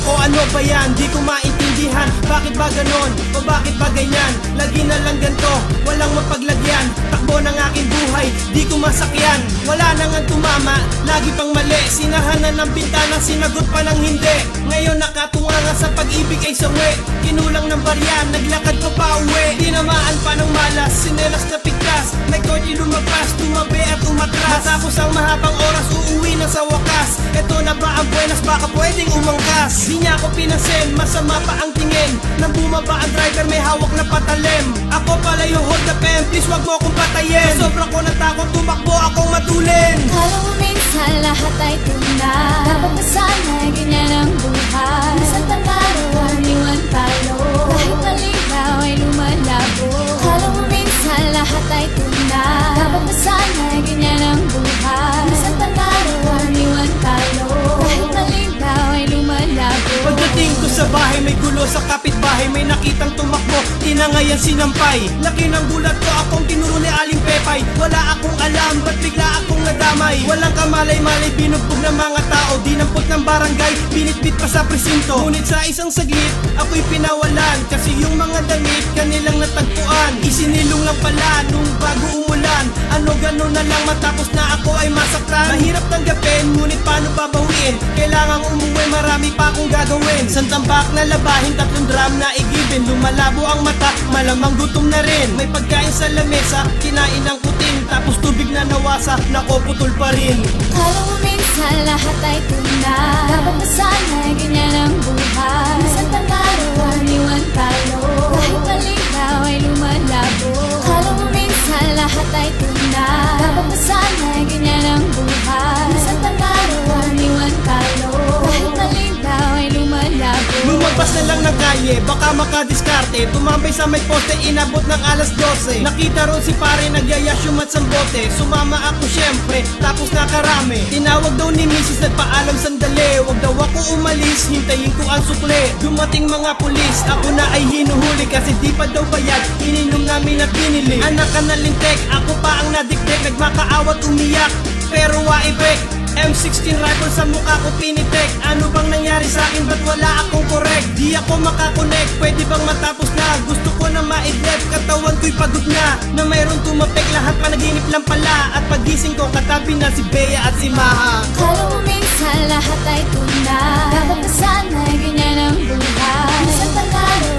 ko ano ba yan? Di ko maintindihan, bakit ba ganon? O bakit ba ganyan? Lagi na lang ganto, walang mapaglagyan. Takbo ng aking buhay, di ko masakyan. Wala na nga tumama, lagi pang mali. Sinahanan ng bintana, sinagot pa ng hindi. Ngayon nakatunga nga sa pag-ibig ay sawi. Kinulang ng barya, naglakad pa pa uwi. Tinamaan pa ng malas, sinelas na pigtas. May kotse lumagpas, tumabi at umatras. Matapos ang mahabang oras, uuwi na sa wakas. Eto na ba ang buenas, baka pwedeng umangkas. Di niya ako pinansin, masama pa ang tingin. Nang bumaba ang driver, may hawak na patalim. Ako pala yung hold the pen, please wag mo akong patayin. Sa sobrang ko natakot, tumakbo akong matulin. Kala mo minsan lahat ay tunay. Dapat na sana ganyan ang buhay. Minsan tangaraw, aniwan talo. Kahit malinaw ay lumalabo. Kala mo minsan lahat ay tunay. Dapat na sana ganyan ang buhay. Minsan tangaraw, aniwan talo. Kahit malinaw ay lumalabo. Pagdating ko sa bahay, may gulo sa kapitbahay. May nakitang tumakbo, tinangayan sinampay. Laki ng gulat ko, akong tinuro ni Aling Pepay. Wala akong alam, ba't bigla akong nadamay? Walang kamalay-malay, binugbog ng mga tao. Dinampot ng barangay, pinitbit pa sa presinto. Ngunit sa isang saglit, ako'y pinawalan. Kasi yung mga damit, kanilang natagpuan. Isinilong lang pala nung bago umulan. Ano gano'n na lang matapos na ako ay masaktan. Mahirap tanggapin, ngunit paano babawiin? Kailangang umuwi, marami pa akong gagawin. Santambak na labahin, 3 drum na igibin. Lumalabo ang mata, malamang gutom na rin. May pagkain sa lamesa, kinain ang kuting. Tapos tubig na nawasa, nako putol pa rin. Kala mo minsan lahat ay tunay. Dapat na sana ganyan ang buhay. Minsan tangaraw, aniwan talo. Kahit malinaw ay lumalabo. Kala mo minsan lahat ay tunay. Dapat na sana ganyan ang buhay. Minsan tangaraw, aniwan talo. Kahit malinaw ay lumalabo. Lumagpas na lang ng kalye, baka makadiskarte. Tumambay sa may poste, inabot ng alas 12. Nakita ron si pare, nagyayasumat sa bote. Sumama ako syempre, tapos nakarami. Tinawag daw ni misis, nagpaalam sandali. Wag daw ako umalis, hintayin ko ang sukle. Dumating mga pulis, ako na ay hinuhuli. Kasi di pa daw bayad, ininom namin at pinili. Anak ka na lintek, ako pa ang nadikdik. Nagmakaawat umiyak, pero waibek. M16 rifle sa mukha ko pinitek. Ano bang nangyari sa akin? Ba't wala akong correct? Di ako makakonect, pwede bang matapos na? Gusto ko na maidlep, katawan ko'y pagod na. Na mayroong tumapek, lahat panaginip lang pala. At pagising ko, katabi na si Bea at si Maha. Kala mo minsan lahat ay tunay. Dapat na sana ganyan ang buhay. Minsan tangaraw,